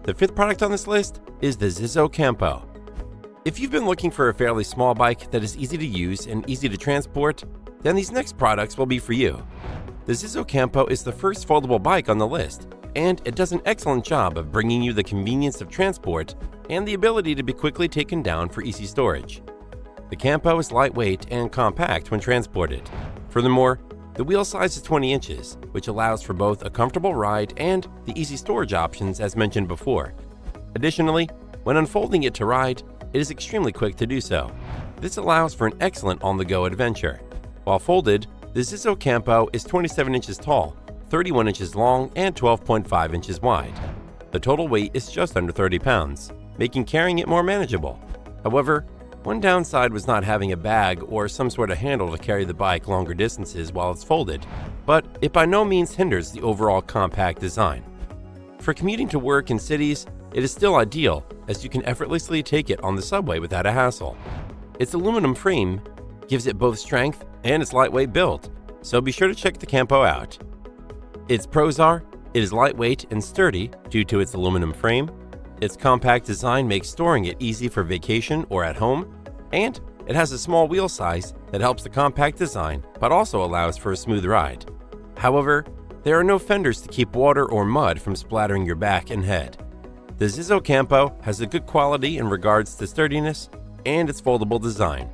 The fifth product on this list is the Zizzo Campo. If you've been looking for a fairly small bike that is easy to use and easy to transport, then these next products will be for you. The Zizzo Campo is the first foldable bike on the list, and it does an excellent job of bringing you the convenience of transport and the ability to be quickly taken down for easy storage. The Campo is lightweight and compact when transported. Furthermore, the wheel size is 20 inches, which allows for both a comfortable ride and the easy storage options as mentioned before. Additionally, when unfolding it to ride, it is extremely quick to do so. This allows for an excellent on-the-go adventure. While folded, the Zizzo Campo is 27 inches tall, 31 inches long, and 12.5 inches wide. The total weight is just under 30 pounds, making carrying it more manageable. However, one downside was not having a bag or some sort of handle to carry the bike longer distances while it's folded, but it by no means hinders the overall compact design. For commuting to work in cities, it is still ideal as you can effortlessly take it on the subway without a hassle. Its aluminum frame gives it both strength and its lightweight build, so be sure to check the Campo out. Its pros are, it is lightweight and sturdy due to its aluminum frame, its compact design makes storing it easy for vacation or at home, and it has a small wheel size that helps the compact design but also allows for a smooth ride. However, there are no fenders to keep water or mud from splattering your back and head. The Zizzo Campo has a good quality in regards to sturdiness and its foldable design.